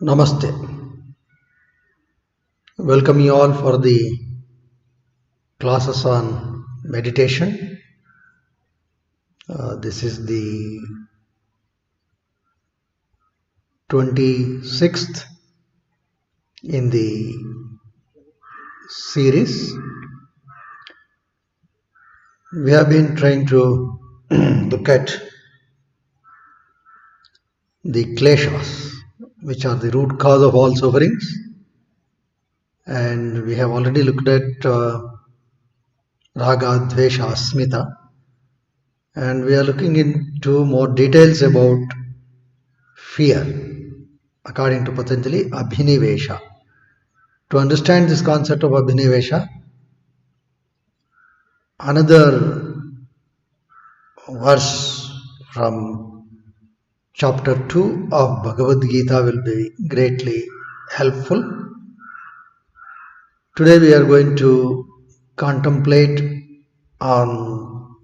Namaste. Welcome you all for the classes on meditation. This is the 26th in the series. We have been trying to look at the kleshas, which are the root cause of all sufferings. And we have already looked at raga, dvesha, asmita. And we are looking into more details about fear, according to Patanjali, abhinivesha. To understand this concept of abhinivesha, another verse from chapter 2 of Bhagavad Gita will be greatly helpful. Today we are going to contemplate on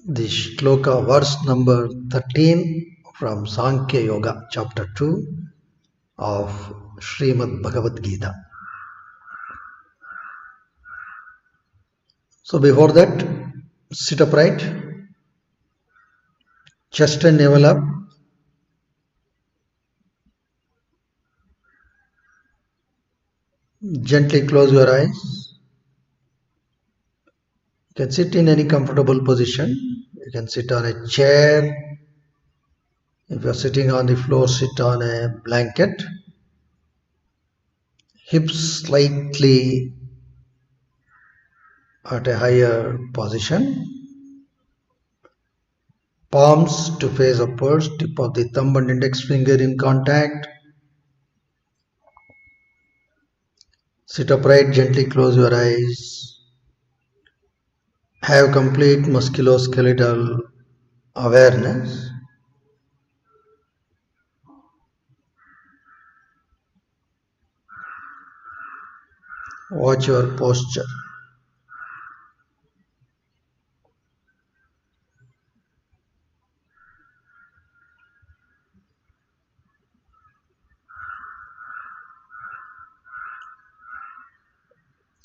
the shloka verse number 13 from Sankhya Yoga chapter 2 of Srimad Bhagavad Gita. So before that, sit upright, chest and navel up. Gently close your eyes. You can sit in any comfortable position. You can sit on a chair. If you are sitting on the floor, sit on a blanket. Hips slightly at a higher position. Palms to face upwards. Tip of the thumb and index finger in contact. Sit upright, gently close your eyes. Have complete musculoskeletal awareness. Watch your posture.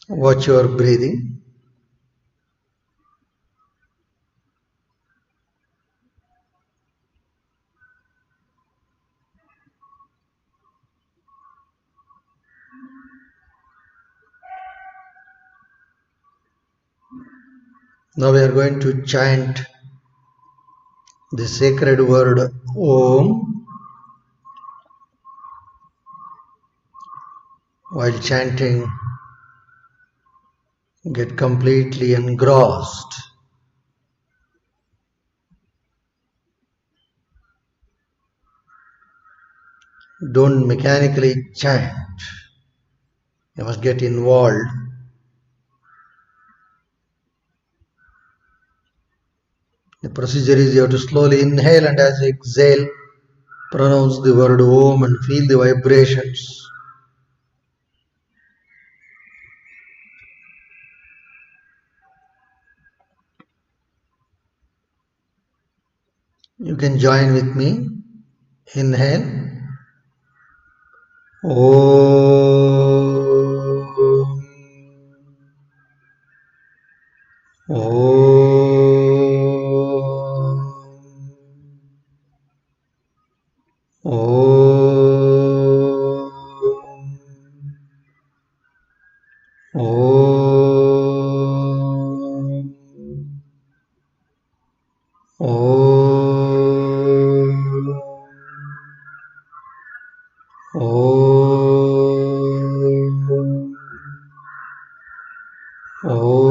Watch your breathing. Now we are going to chant the sacred word Om. While chanting, get completely engrossed. Don't mechanically chant. You must get involved. The procedure is you have to slowly inhale and as you exhale, pronounce the word Om and feel the vibrations. You can join with me. Inhale. Om. Om. Om. Om. Om. Om. Om.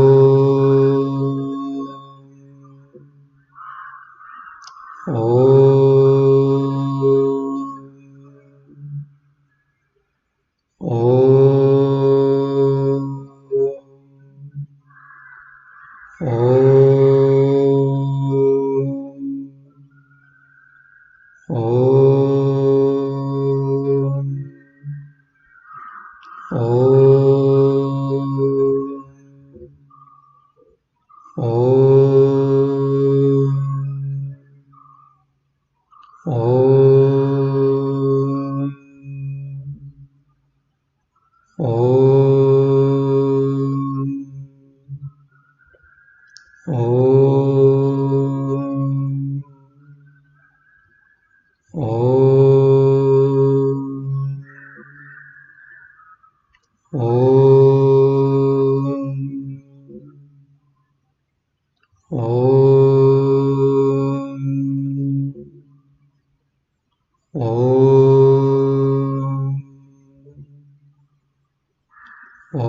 Om.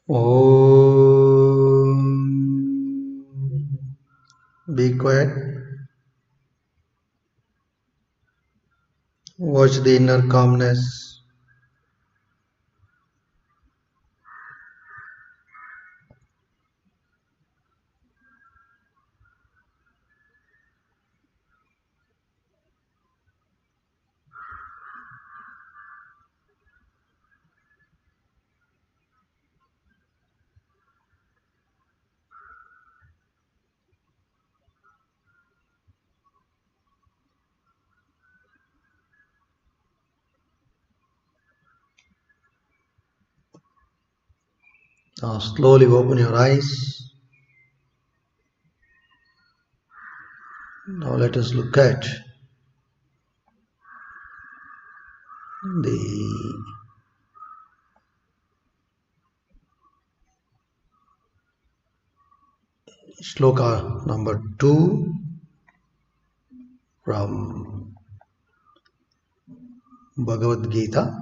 Om. Be quiet. Watch the inner calmness. Now slowly open your eyes. Now let us look at the shloka number 2 from Bhagavad Gita,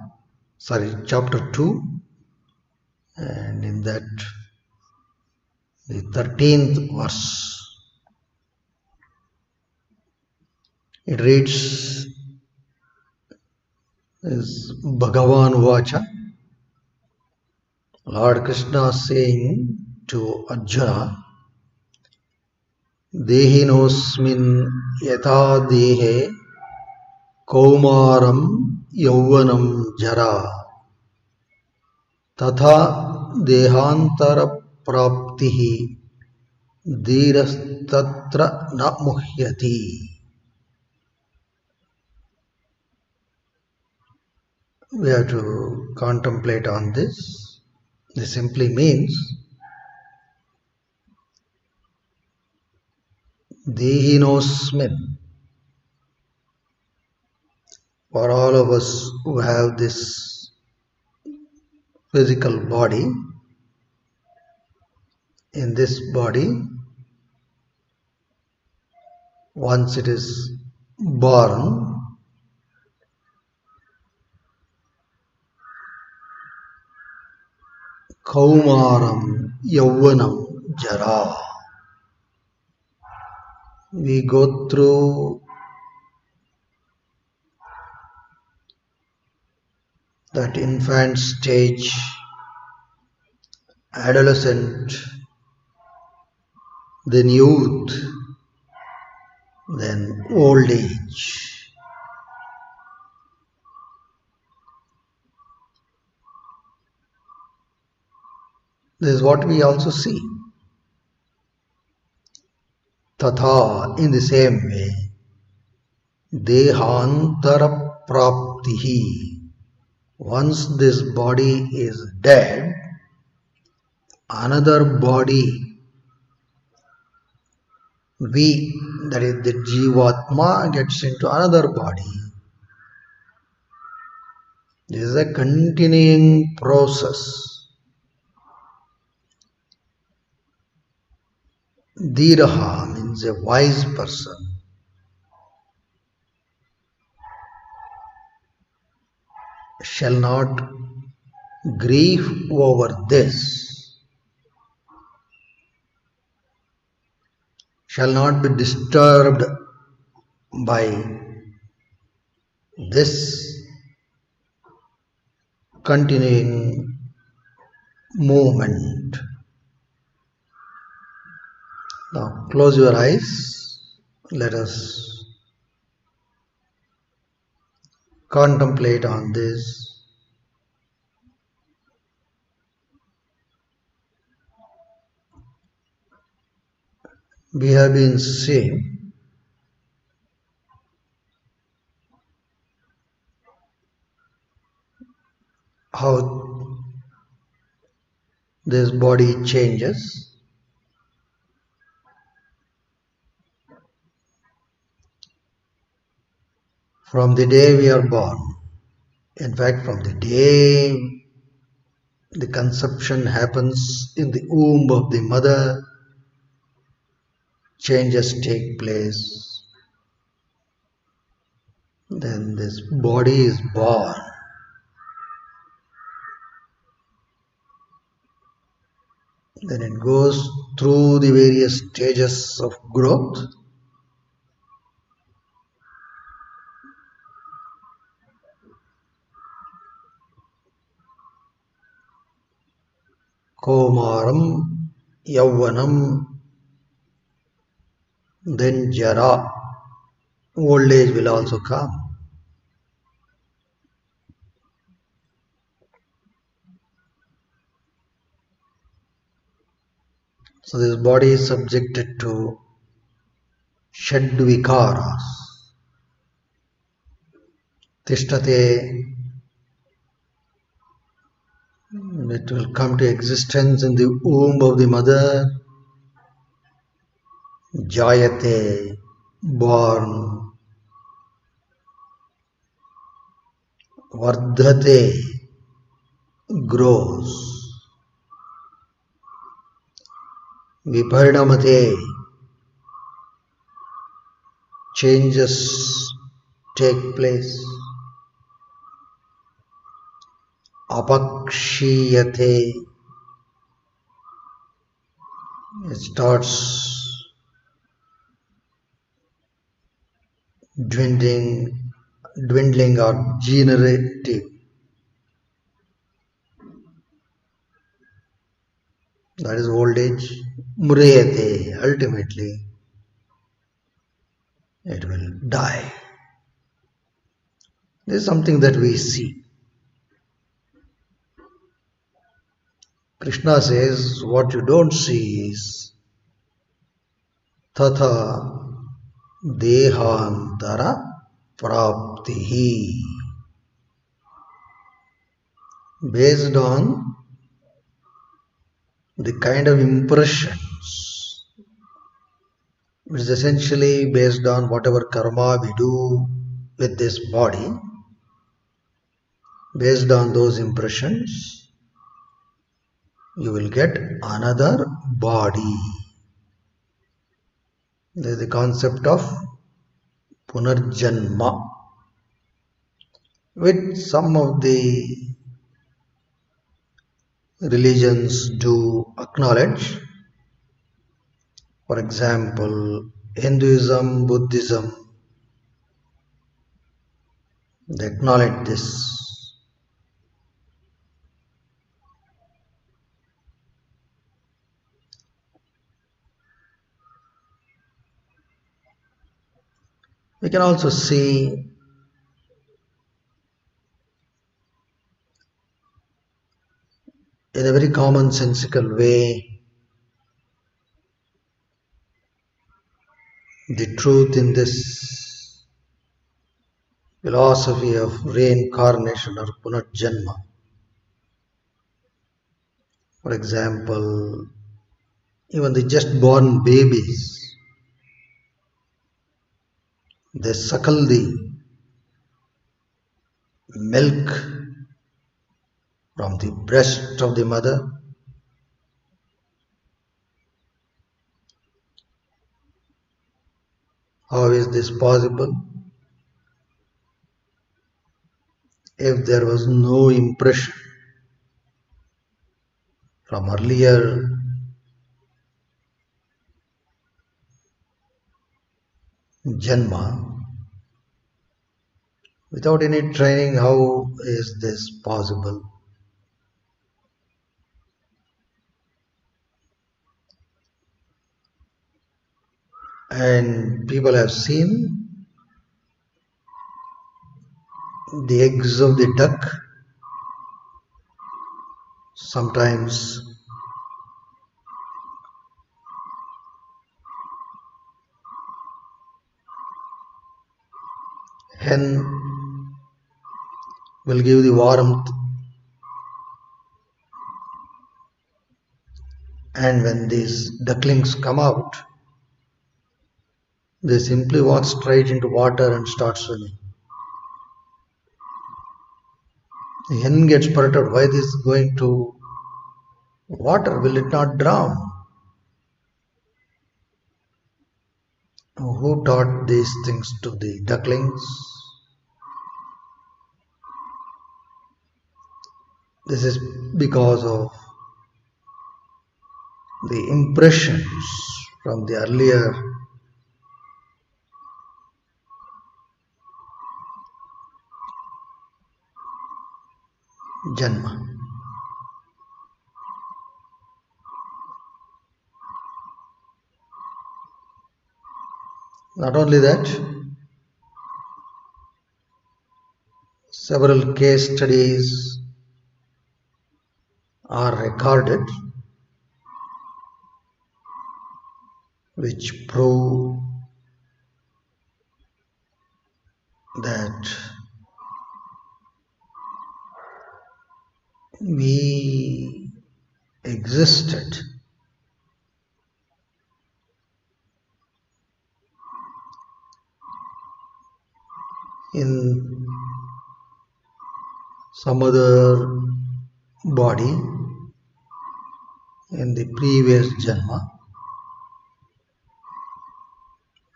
chapter 2, and in that the 13th verse. It reads is Bhagavan Vacha, Lord Krishna saying to Arjuna, Dehinosmin yatha dehe kaumaram yauvanam jara tatha dehantara praptihi dhirastatra na muhyati. We have to contemplate on this. This simply means Dehinosmin. For all of us who have this physical body, in this body, once it is born, Kaumaram Yauvanam Jara. We go through that infant stage, adolescent, then youth, then old age. This is what we also see. Tatha, in the same way, Dehantara Praptihi. Once this body is dead, another body, that is the Jivatma, gets into another body. This is a continuing process. Dhiraha means a wise person. Shall not grieve over this. Shall not be disturbed by this continuing movement. Now close your eyes. Let us contemplate on this. We have been seeing how this body changes from the day we are born. In fact, from the day the conception happens in the womb of the mother, changes take place. Then this body is born. Then it goes through the various stages of growth. Komaram, Yauvanam, then Jara. Old age will also come. So this body is subjected to Shadvikaras. Tishtate, it will come to existence in the womb of the mother. Jayate, born. Vardhate, grows. Viparinamate, changes take place. Apakshiyate, it starts dwindling or degenerative. That is old age. Murayate, ultimately it will die. This is something that we see. Krishna says what you don't see is Tatha Dehantara Praptihi. Based on the kind of impressions, which is essentially based on whatever karma we do with this body, based on those impressions, you will get another body. There is the concept of Punarjanma, which some of the religions do acknowledge. For example, Hinduism, Buddhism, they acknowledge this. We can also see in a very commonsensical way the truth in this philosophy of reincarnation or Punarjanma. For example, even the just born babies, they suckle the milk from the breast of the mother. How is this possible? If there was no impression from earlier Janma, without any training, how is this possible? And people have seen the eggs of the duck. Sometimes hen will give the warmth, and when these ducklings come out, they simply walk straight into water and start swimming. The hen gets perturbed. Why this is going to water? Will it not drown? Who taught these things to the ducklings? This is because of the impressions from the earlier Janma. Not only that, several case studies are recorded which prove that we existed in some other body in the previous Janma,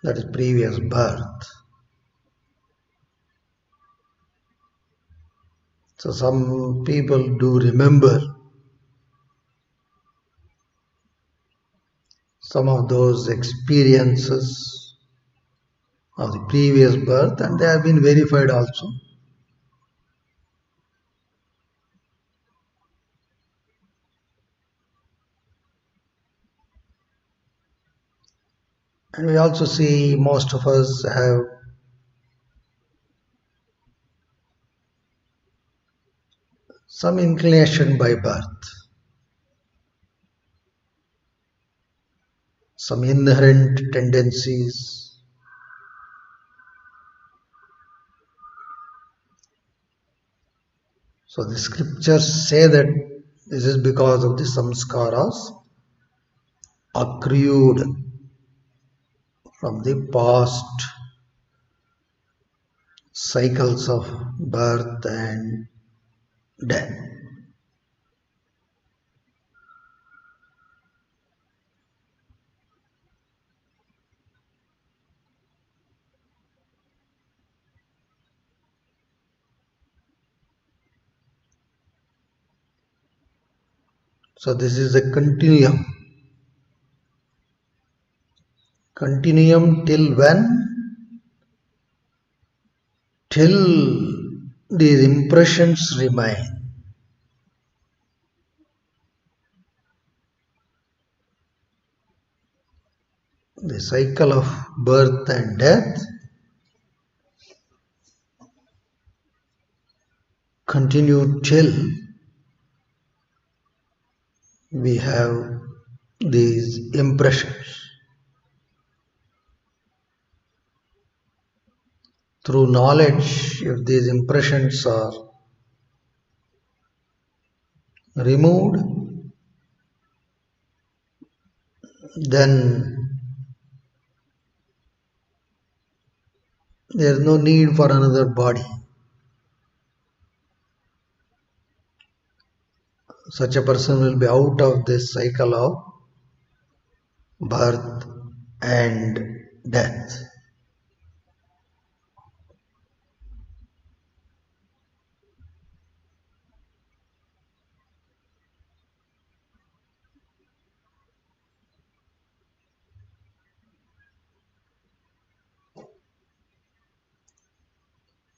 that is previous birth. So some people do remember some of those experiences of the previous birth, and they have been verified also. And we also see most of us have some inclination by birth, some inherent tendencies. So the scriptures say that this is because of the samskaras accrued from the past cycles of birth and death. So this is a continuum. Continuum till when? Till these impressions remain. The cycle of birth and death continue till we have these impressions. Through knowledge, if these impressions are removed, then there is no need for another body. Such a person will be out of this cycle of birth and death.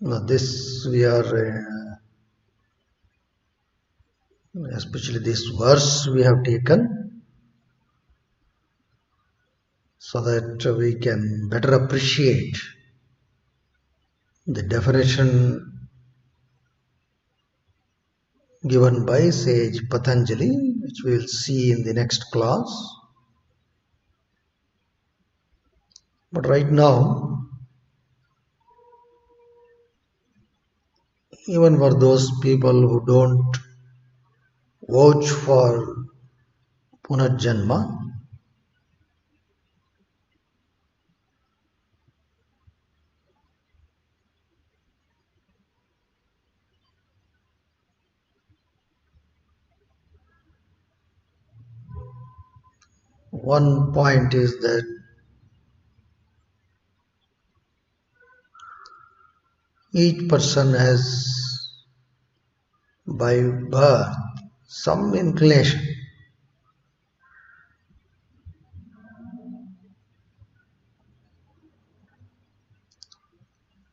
Now this we are, especially this verse we have taken so that we can better appreciate the definition given by sage Patanjali, which we will see in the next class. But right now, even for those people who don't vouch for Punarjanma, one point is that each person has by birth some inclination,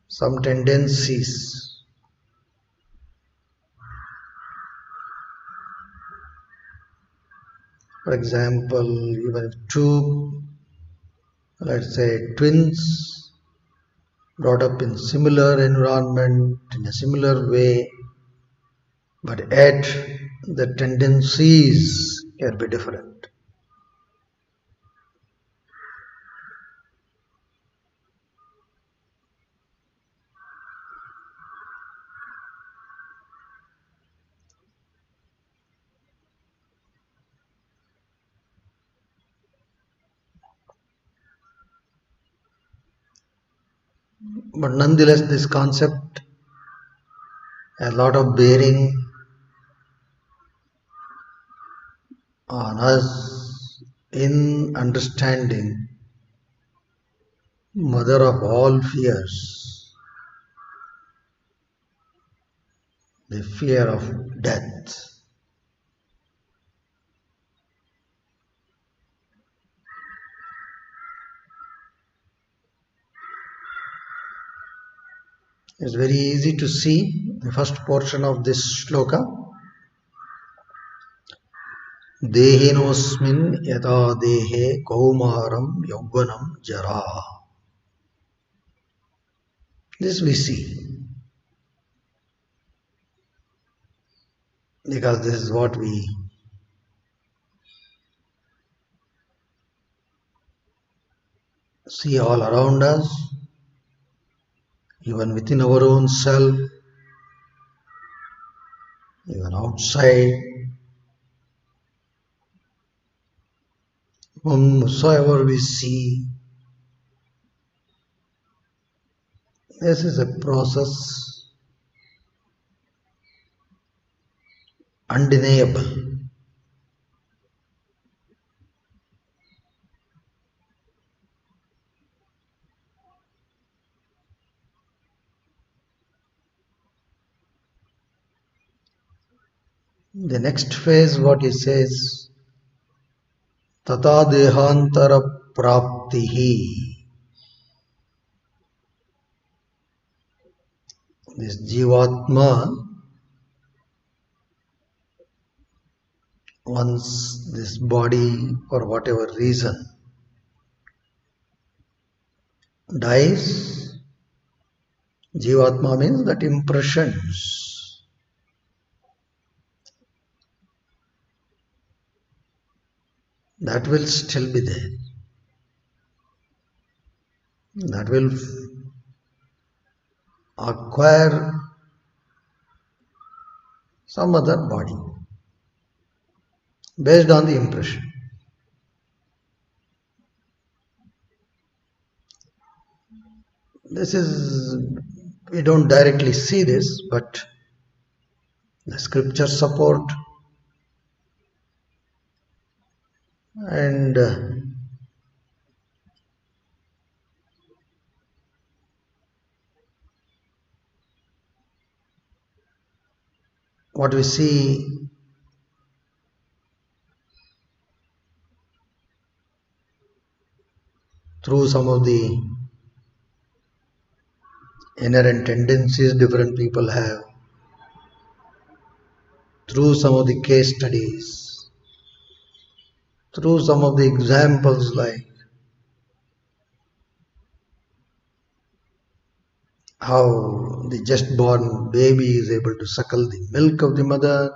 some tendencies. For example, even if two, let's say twins, brought up in similar environment, in a similar way, but yet the tendencies can be different. But nonetheless, this concept has a lot of bearing on us in understanding mother of all fears, the fear of death. It's very easy to see the first portion of this shloka. Dehinosmin yada dehe kaumaram yauvanam jara. This we see because this is what we see all around us, even within our own self, even outside, whomsoever we see. This is a process undeniable. The next phase, what he says, Tata dehantara praptihi. This Jivatma, once this body, for whatever reason, dies, Jivatma means that impressions, that will still be there. That will acquire some other body based on the impression. This is, we don't directly see this, but the scriptures support, and what we see through some of the inherent tendencies different people have, through some of the case studies, through some of the examples like how the just born baby is able to suckle the milk of the mother.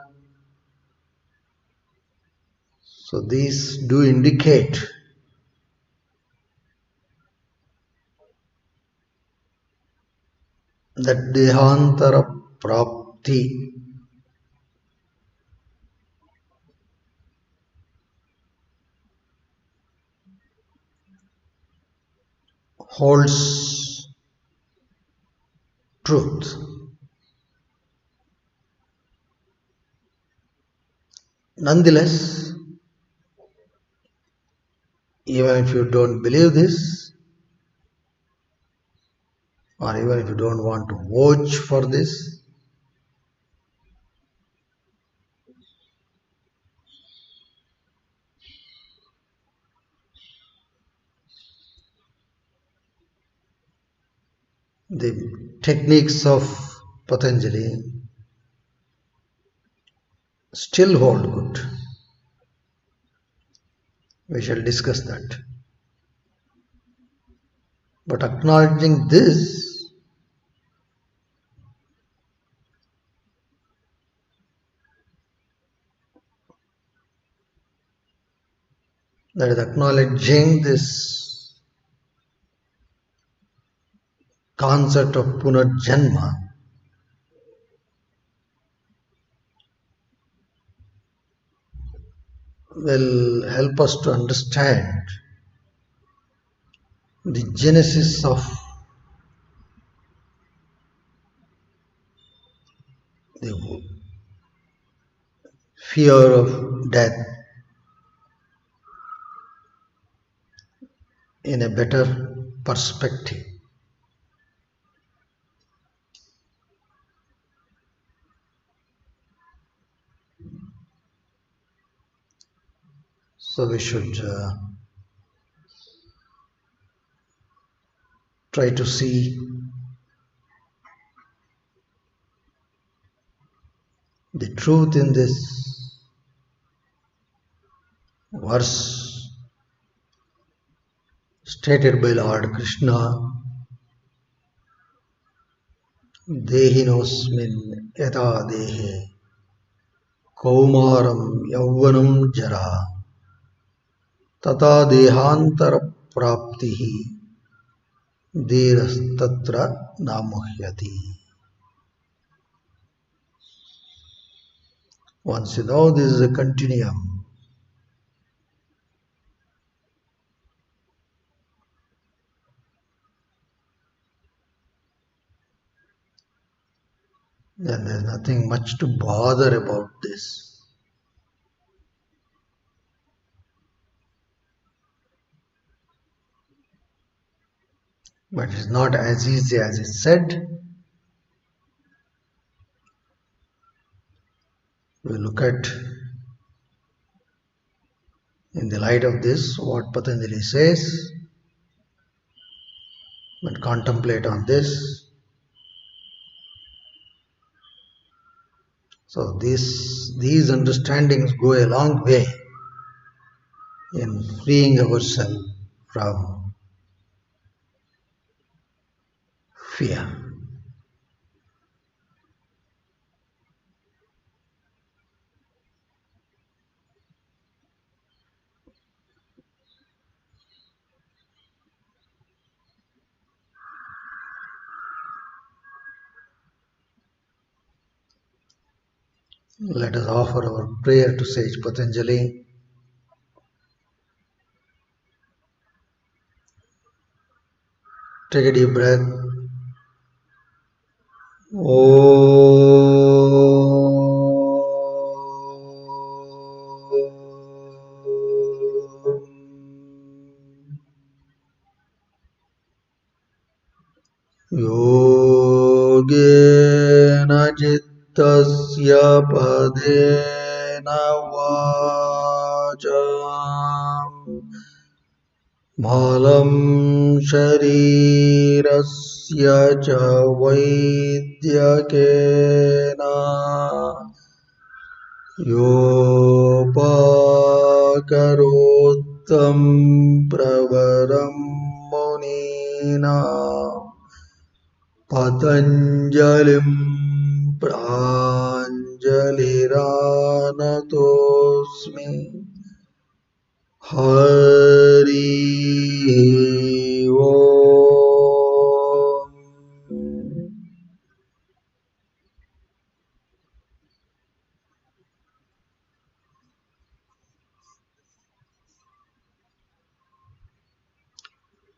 So these do indicate that dehantara prapti holds truth. Nonetheless, even if you don't believe this, or even if you don't want to watch for this, the techniques of Patanjali still hold good. We shall discuss that. But acknowledging this, that is acknowledging this concept of Punarjanma, will help us to understand the genesis of the fear of death in a better perspective. So we should try to see the truth in this verse stated by Lord Krishna, Dehinosmin yata dehe kaumaram yauvanam jara tata dehantara praptihi dhirastatra namuhyati. Once you know this is a continuum, then there's nothing much to bother about this. But it's not as easy as it's said. We look at, in the light of this, what Patanjali says, and contemplate on this. So these understandings go a long way in freeing ourselves from fear. Let us offer our prayer to Sage Patanjali. Take a deep breath. Yogena Tasya padena vacham malam sharirasya cha vaidyakena yopakarotam pravaram munina Patanjalim Pranjaliranatosmi Hari Om.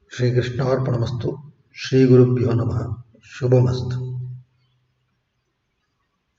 Shri Krishna Arpanamastu. Shri Gurubhyo Namaha. Shubhamastu.